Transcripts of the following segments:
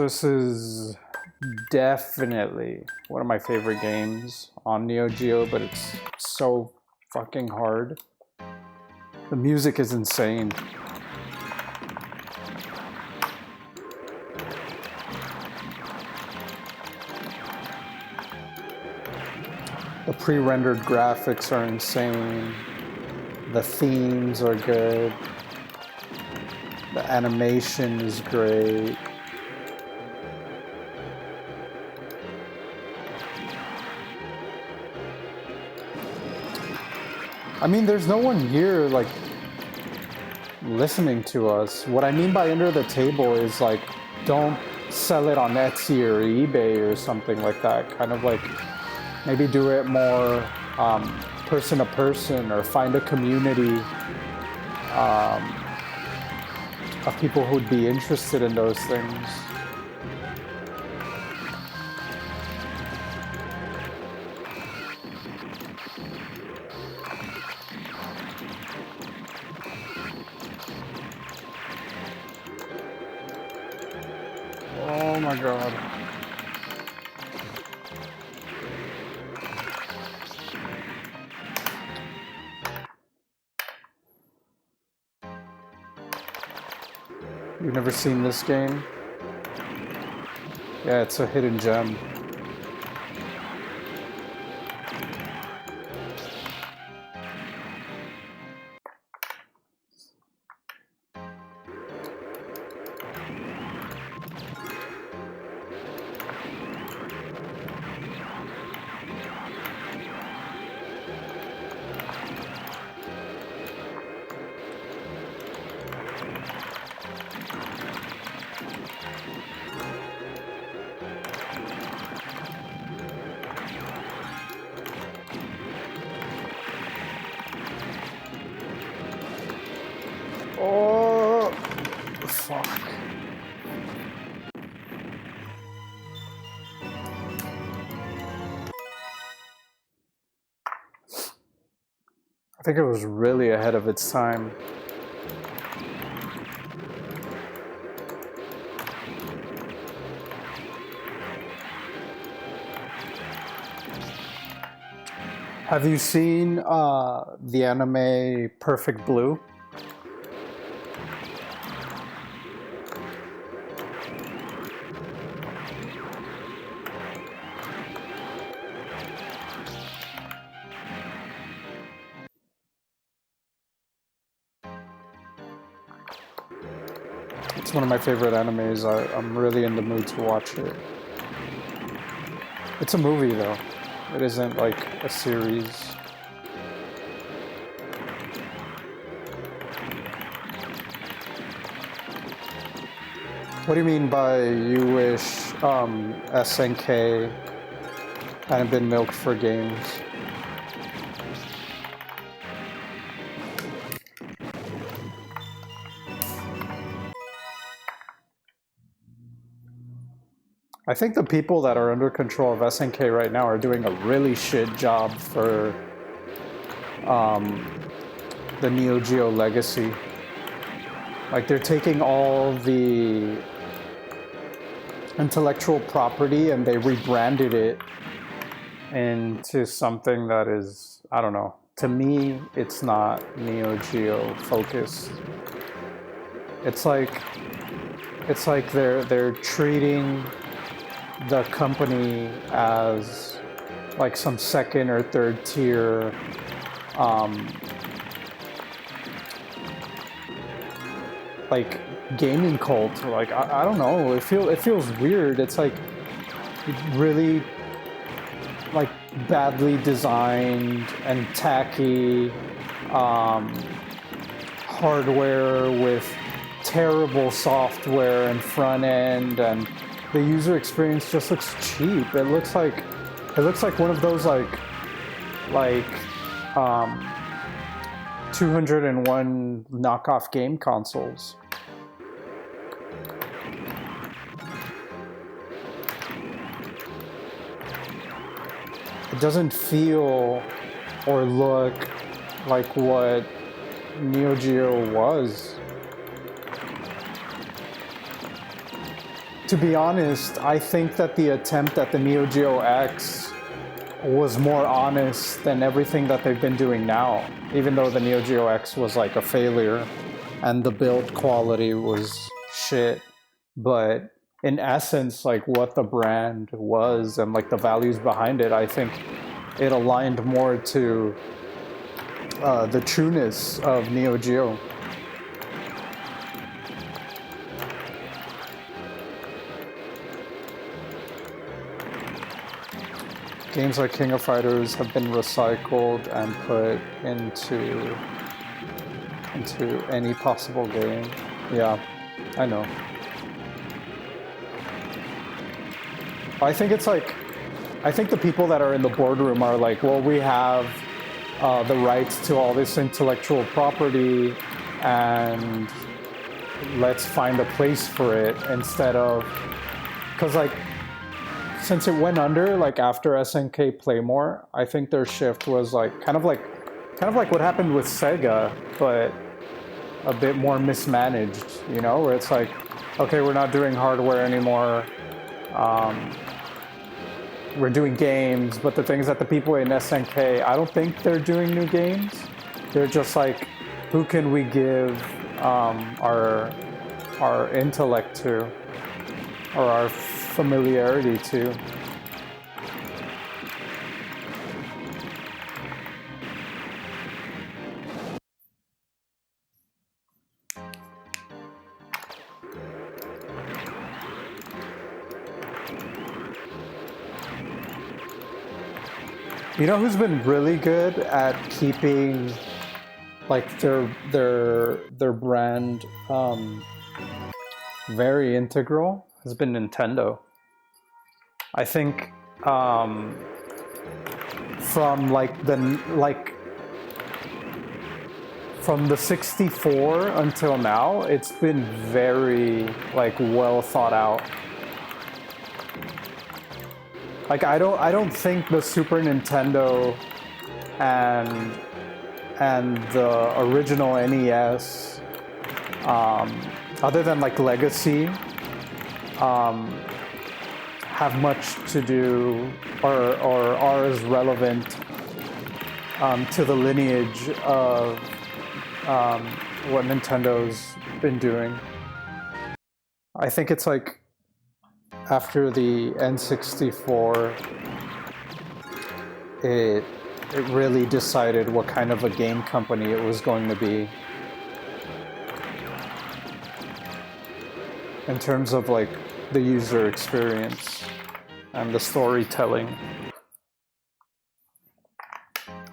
So this is definitely one of my favorite games on Neo Geo, but it's so fucking hard. The music is insane. The pre-rendered graphics are insane. The themes are good. The animation is great. I mean, there's no one here, like, listening to us. What I mean by under the table is, like, don't sell it on Etsy or eBay or something like that. Kind of like, maybe do it more person to person, or find a community of people who'd be interested in those things. Oh my god. You've never seen this game? Yeah, it's a hidden gem. Oh, fuck. I think it was really ahead of its time. Have you seen the anime Perfect Blue? It's one of my favorite animes. I'm really in the mood to watch it. It's a movie though. It isn't like a series. What do you mean by you wish SNK hadn't been milked for games? I think the people that are under control of SNK right now are doing a really shit job for the Neo Geo legacy. Like, they're taking all the intellectual property and they rebranded it into something that is, I don't know. To me, it's not Neo Geo focused. It's like they're treating the company as like some second or third tier like gaming cult. Like I don't know, it feels weird. It's like really like badly designed and tacky hardware with terrible software and front end, and the user experience just looks cheap. It looks like one of those like 201 knockoff game consoles. It doesn't feel or look like what Neo Geo was. to be honest, I think that the attempt at the Neo Geo X was more honest than everything that they've been doing now. Even though the Neo Geo X was like a failure and the build quality was shit, but in essence, like what the brand was and like the values behind it, I think it aligned more to the trueness of Neo Geo. Games like King of Fighters have been recycled and put into any possible game. Yeah, I know. I think it's like, I think the people that are in the boardroom are like, well, we have the rights to all this intellectual property and let's find a place for it, instead of, because like, since it went under, like after SNK Playmore, I think their shift was like kind of like what happened with Sega, but a bit more mismanaged, you know, where it's like, okay, we're not doing hardware anymore. We're doing games, but the thing is that the people in SNK, I don't think they're doing new games. They're just like, who can we give our intellect to, or our familiarity to? You know who's been really good at keeping like their brand very integral has been Nintendo. I think from the 64 until now, it's been very like well thought out. Like I don't think the Super Nintendo and the original NES, other than like Legacy, have much to do or are as relevant to the lineage of what Nintendo's been doing. I think it's like after the N64, it really decided what kind of a game company it was going to be. In terms of like the user experience and the storytelling.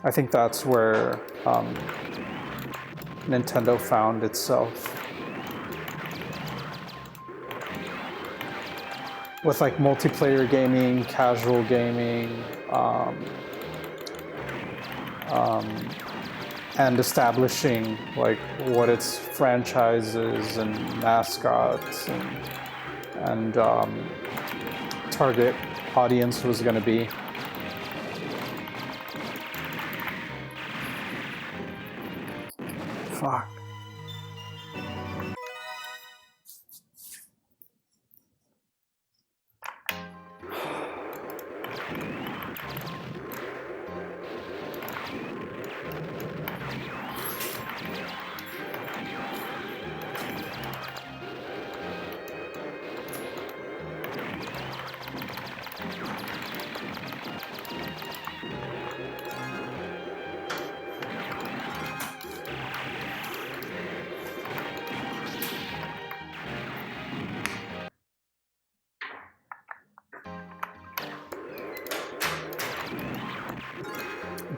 I think that's where Nintendo found itself. With like multiplayer gaming, casual gaming, and establishing like what its franchises and mascots and target audience was going to be. Fuck.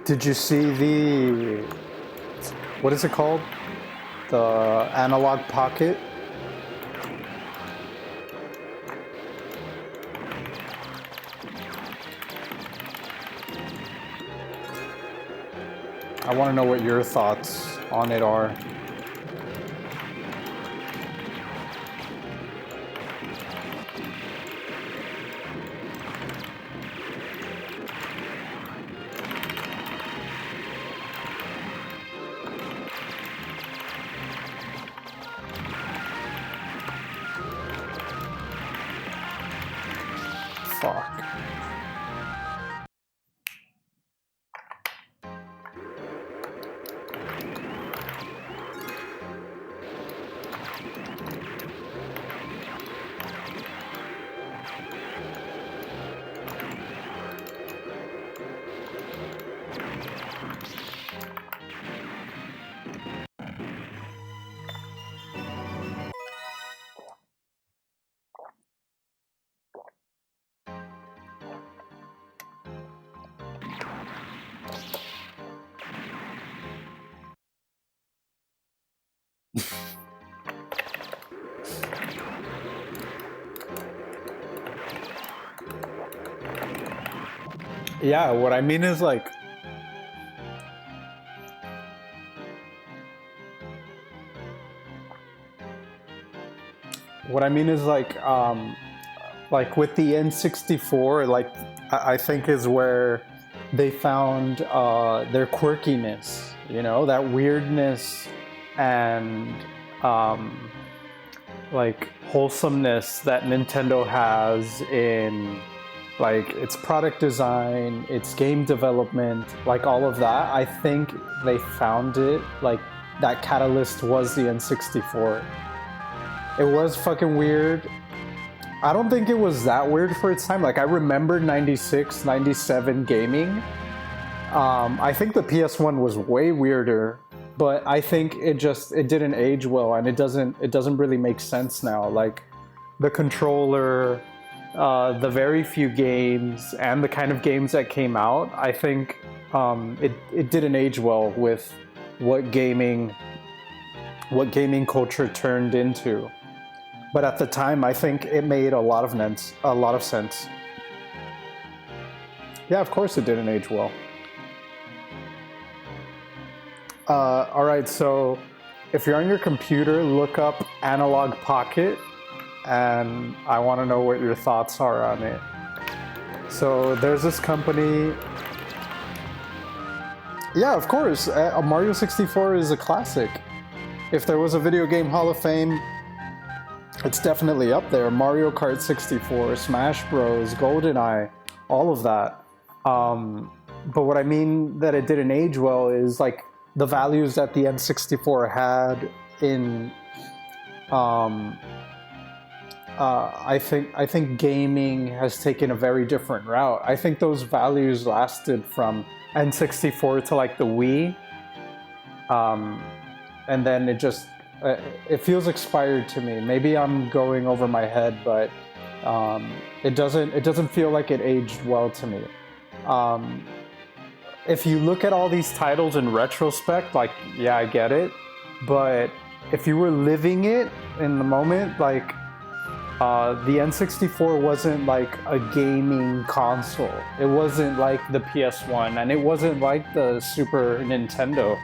Did you see the, what is it called? The Analog Pocket? I want to know what your thoughts on it are. Yeah, what I mean is like, with the N64, like I think is where they found their quirkiness, you know, that weirdness and like wholesomeness that Nintendo has in like its product design, its game development, like all of that. I think they found it, like that catalyst was the N64. It was fucking weird. I don't think it was that weird for its time. Like, I remember 96, 97 gaming. I think the PS1 was way weirder, but I think it didn't age well, and it doesn't really make sense now. Like, the controller, the very few games, and the kind of games that came out, I think it didn't age well with what gaming culture turned into. But at the time, I think it made a lot of sense. Yeah, of course it didn't age well. All right, so if you're on your computer, look up Analog Pocket, and I want to know what your thoughts are on it. So there's this company. Yeah, of course, Mario 64 is a classic. If there was a video game Hall of Fame, it's definitely up there. Mario Kart 64, Smash Bros, GoldenEye, all of that. But what I mean that it didn't age well is like the values that the N64 had in I think gaming has taken a very different route. I think those values lasted from N64 to like the Wii, and then it feels expired to me. Maybe I'm going over my head, but it doesn't feel like it aged well to me. If you look at all these titles in retrospect, like, yeah, I get it, but if you were living it in the moment, like the N64 wasn't like a gaming console. It wasn't like the PS1, and it wasn't like the Super Nintendo.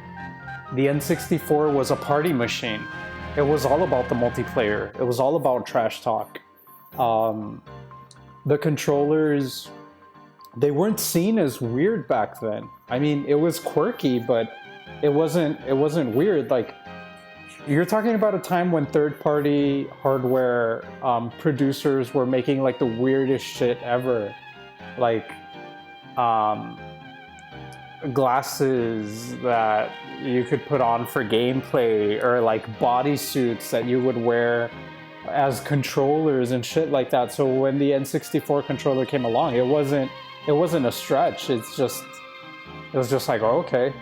The N64 was a party machine. It was all about the multiplayer. It was all about trash talk. The controllers, they weren't seen as weird back then. I mean, it was quirky, but it wasn't weird. Like, you're talking about a time when third-party hardware producers were making like the weirdest shit ever. Like, glasses that you could put on for gameplay, or like bodysuits that you would wear as controllers and shit like that. So when the N64 controller came along, it wasn't a stretch. It was just like, oh, okay.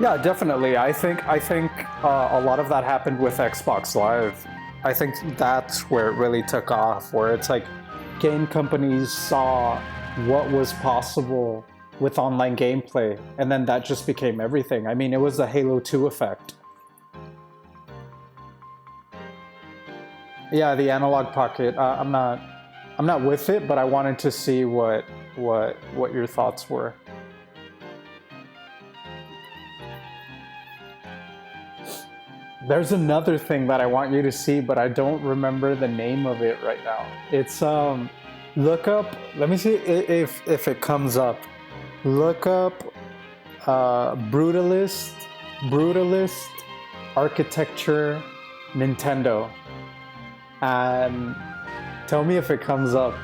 Yeah, definitely. I think a lot of that happened with Xbox Live. I think that's where it really took off, where it's like game companies saw what was possible with online gameplay, and then that just became everything. I mean, it was the Halo 2 effect. Yeah, the Analog Pocket. I'm not with it, but I wanted to see what your thoughts were. There's another thing that I want you to see, but I don't remember the name of it right now. It's look up. Let me see if it comes up. Look up Brutalist Architecture Nintendo, and tell me if it comes up.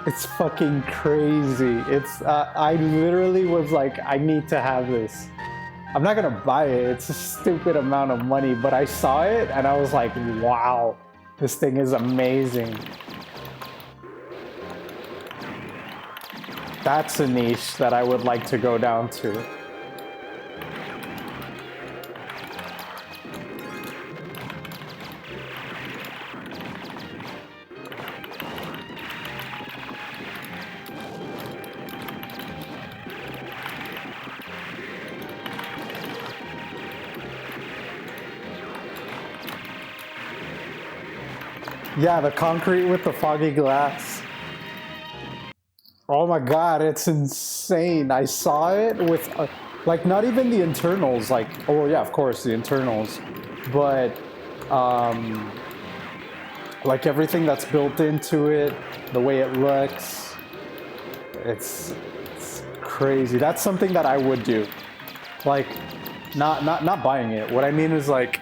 It's fucking crazy. It's I literally was like, I need to have this. I'm not gonna buy it, it's a stupid amount of money, but I saw it and I was like, wow, this thing is amazing. That's a niche that I would like to go down to. Yeah, the concrete with the foggy glass. Oh my god, it's insane. I saw it with, like, not even the internals, like, oh yeah, of course, the internals, but, like, everything that's built into it, the way it looks, it's crazy. That's something that I would do. Like, not buying it. What I mean is, like,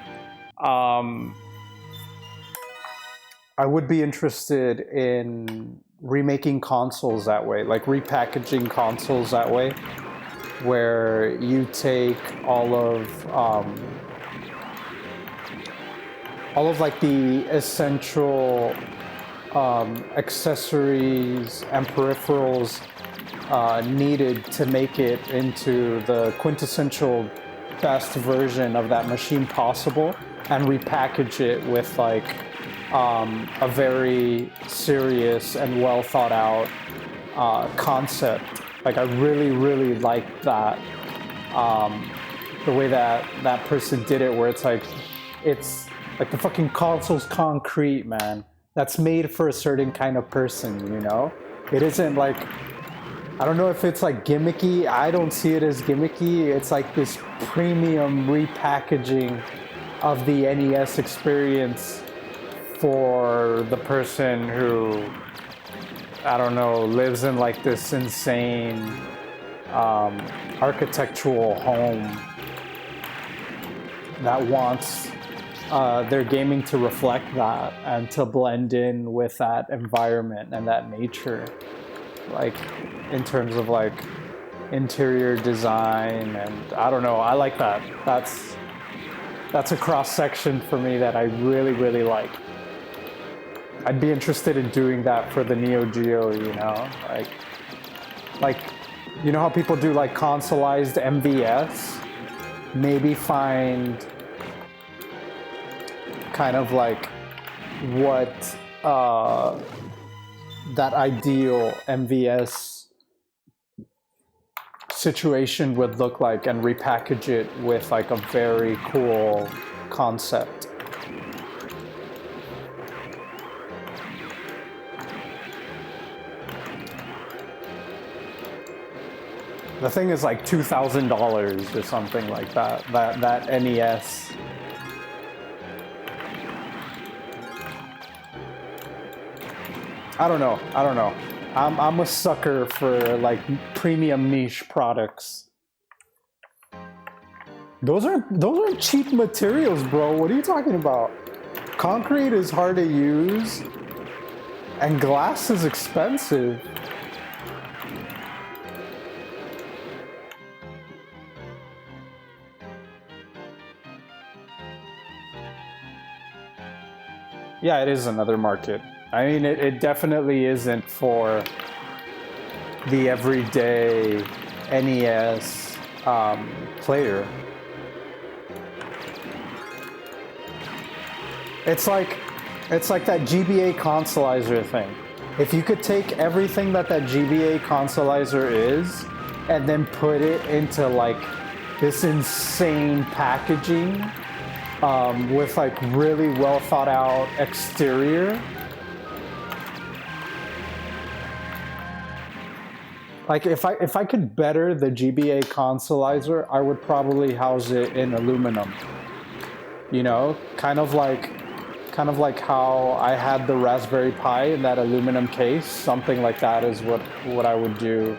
I would be interested in remaking consoles that way, like repackaging consoles that way, where you take all of like the essential accessories and peripherals needed to make it into the quintessential best version of that machine possible, and repackage it with like a very serious and well thought out concept. Like, I really like that, the way that person did it, where it's like the fucking console's concrete, man. That's made for a certain kind of person, you know? It isn't like, I don't know if it's like gimmicky. I don't see it as gimmicky. It's like this premium repackaging of the NES experience for the person who, I don't know, lives in like this insane architectural home that wants their gaming to reflect that and to blend in with that environment and that nature, like in terms of like interior design. And I don't know, I like that. That's a cross section for me that I really like. I'd be interested in doing that for the Neo Geo, you know, like you know how people do like consoleized MVS? Maybe find kind of like what that ideal MVS situation would look like, and repackage it with like a very cool concept. The thing is like $2,000 or something like that. That NES. I don't know. I'm a sucker for like premium niche products. Those aren't cheap materials, bro. What are you talking about? Concrete is hard to use, and glass is expensive. Yeah, it is another market. I mean, it definitely isn't for the everyday NES player. It's like that GBA consolizer thing. If you could take everything that GBA consolizer is and then put it into like this insane packaging with like really well thought out exterior, like if I could better the GBA consolizer, I would probably house it in aluminum. You know, kind of like how I had the Raspberry Pi in that aluminum case. Something like that is what I would do.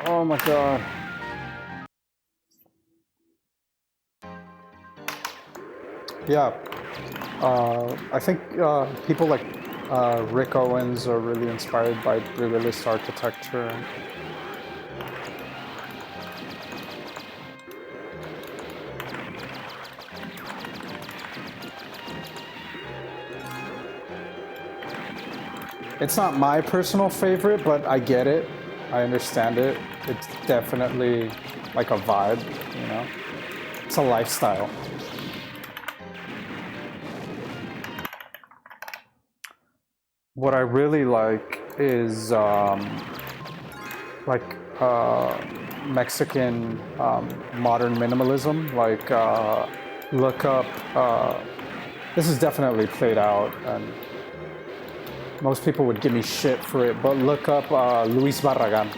Oh my god. Yeah. I think people like Rick Owens are really inspired by realist architecture. It's not my personal favorite, but I get it. I understand it. It's definitely like a vibe, you know? It's a lifestyle. What I really like is like Mexican modern minimalism. Like look up. This is definitely played out, and most people would give me shit for it. But look up Luis Barragan.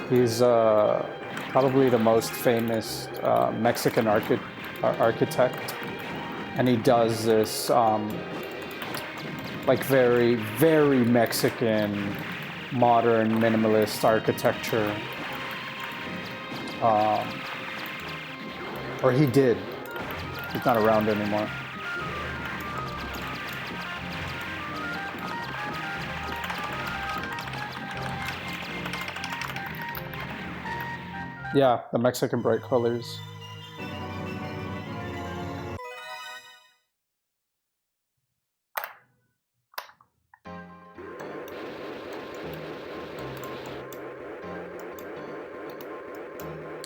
He's probably the most famous Mexican architect, and he does this like very, very Mexican modern minimalist architecture. Or he did. He's not around anymore. Yeah, the Mexican bright colors.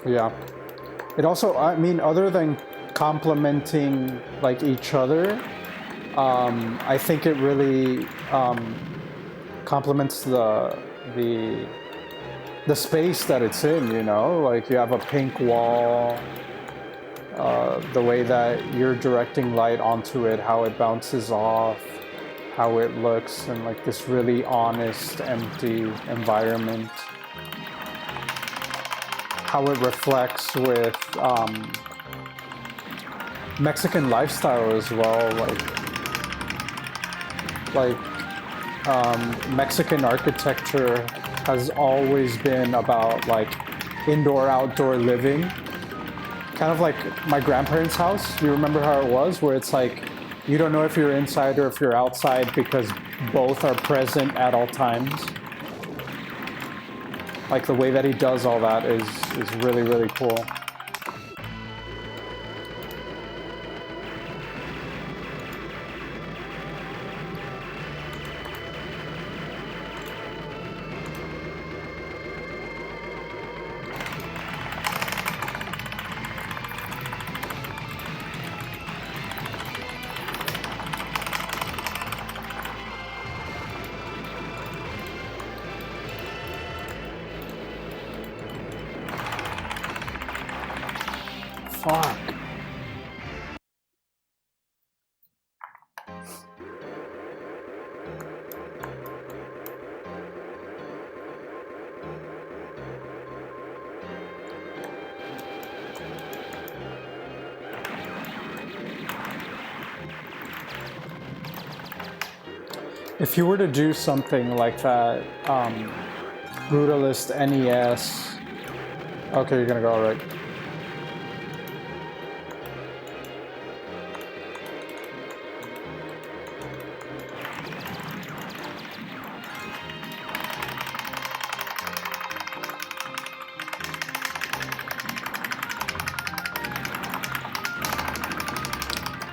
Yeah. It also, I mean, other than complementing like each other, I think it really complements the space that it's in. You know, like you have a pink wall, the way that you're directing light onto it, how it bounces off, how it looks, and like this really honest, empty environment. How it reflects with Mexican lifestyle as well, like Mexican architecture has always been about like indoor outdoor living, kind of like my grandparents' house. You remember how it was, where it's like you don't know if you're inside or if you're outside because both are present at all times. Like the way that he does all that is really, really cool. Fuck. If you were to do something like that, Brutalist NES. Okay, you're gonna go all right.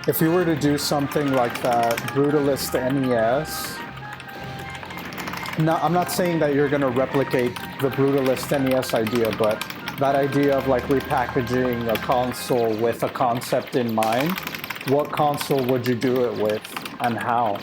If you were to do something like that, Brutalist NES, no, I'm not saying that you're going to replicate the Brutalist NES idea, but that idea of like repackaging a console with a concept in mind, what console would you do it with and how?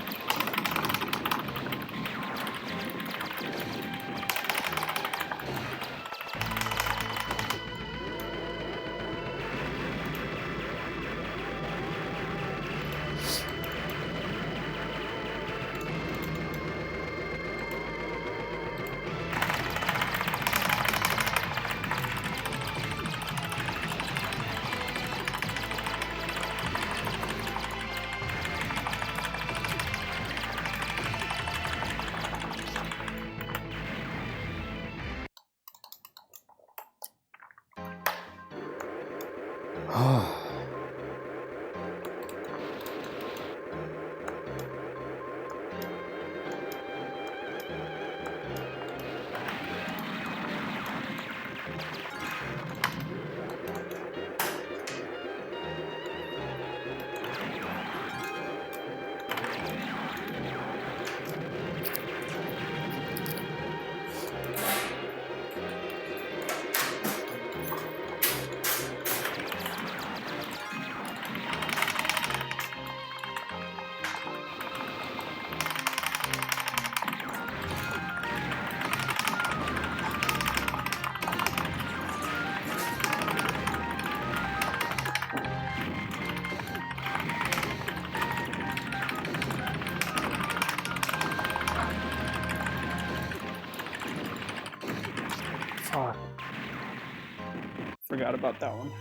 forgot about that one.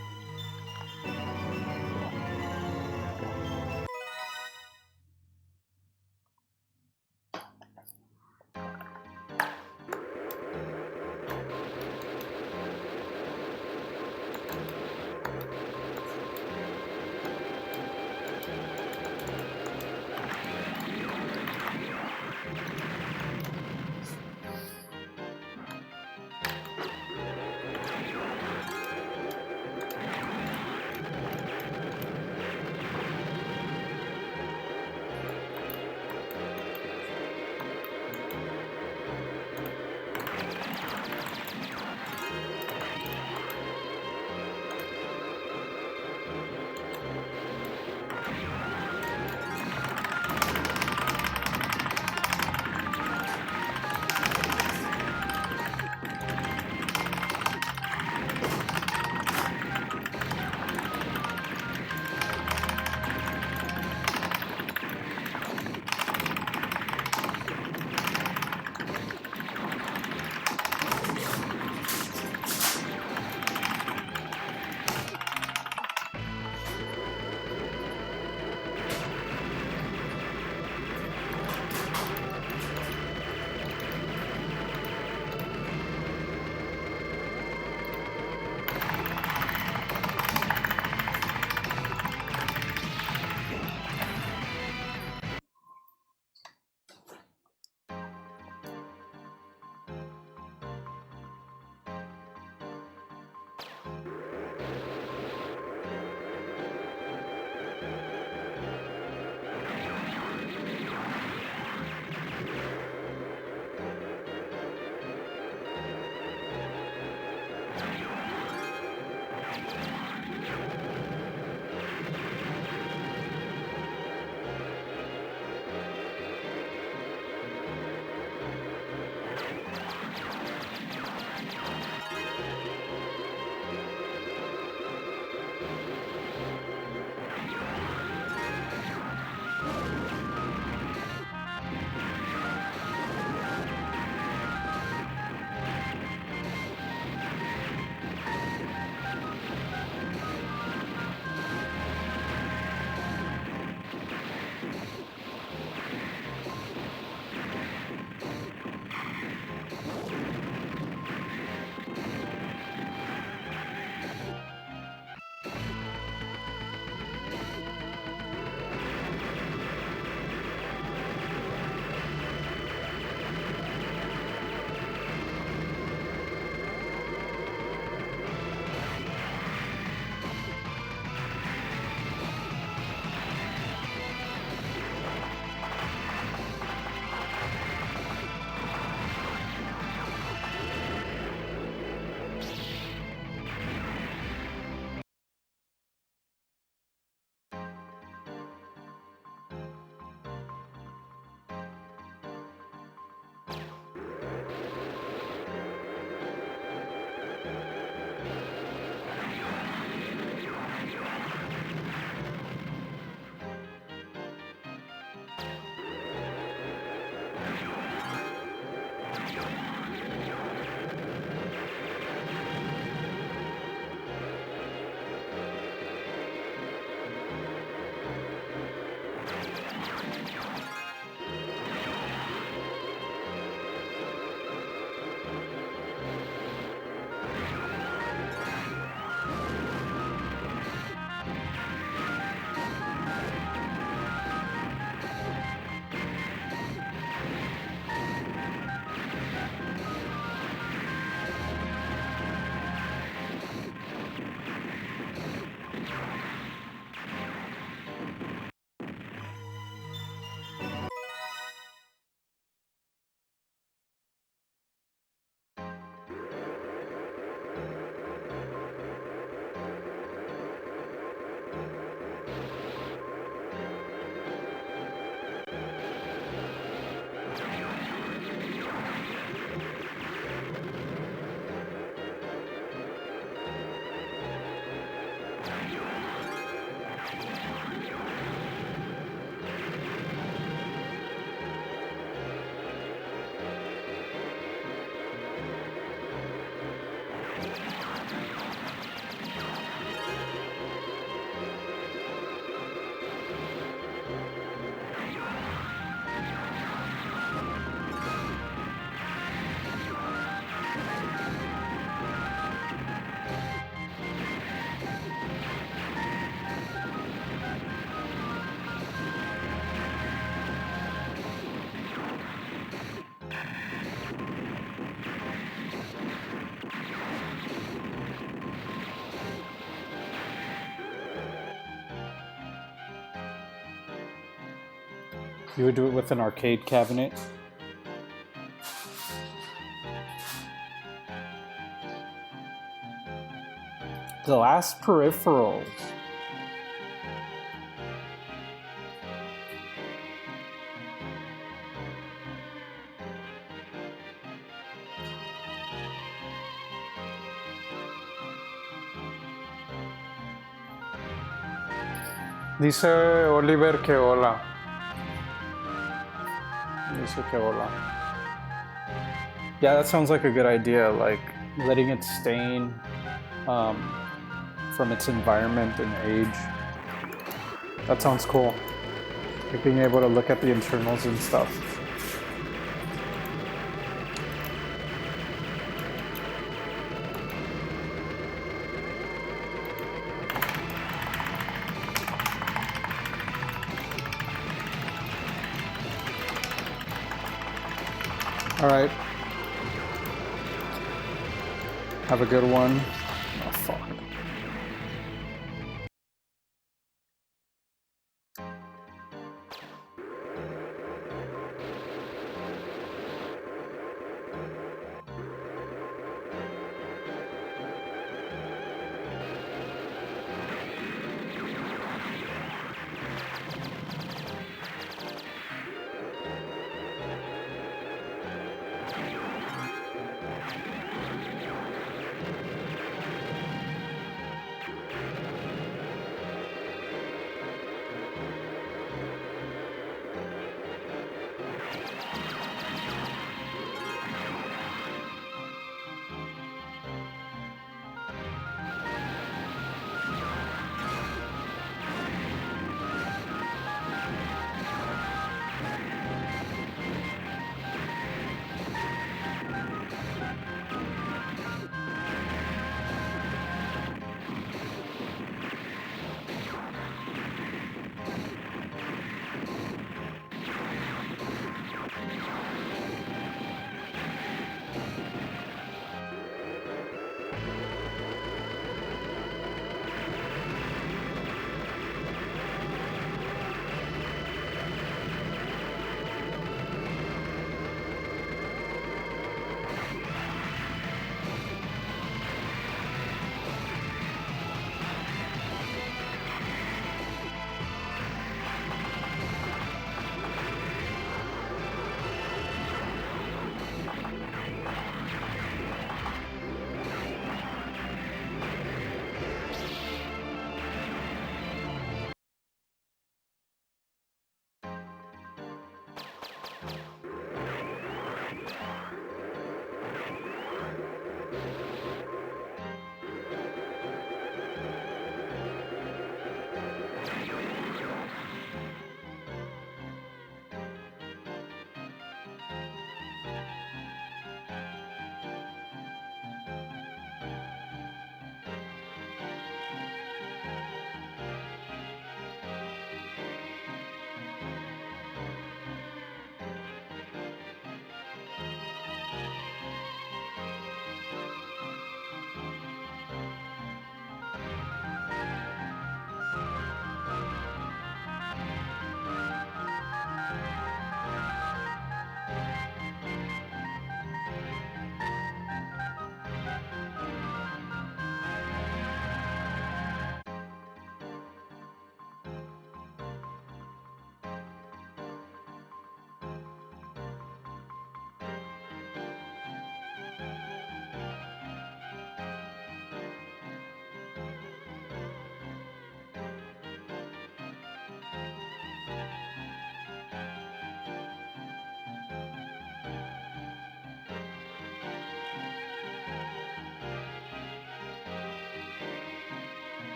You would do it with an arcade cabinet. Glass peripherals. Dice Oliver que hola. Dice que hola. Yeah, that sounds like a good idea, like letting it stain from its environment and age. That sounds cool. Like being able to look at the internals and stuff. All right. Have a good one. Oh, fuck.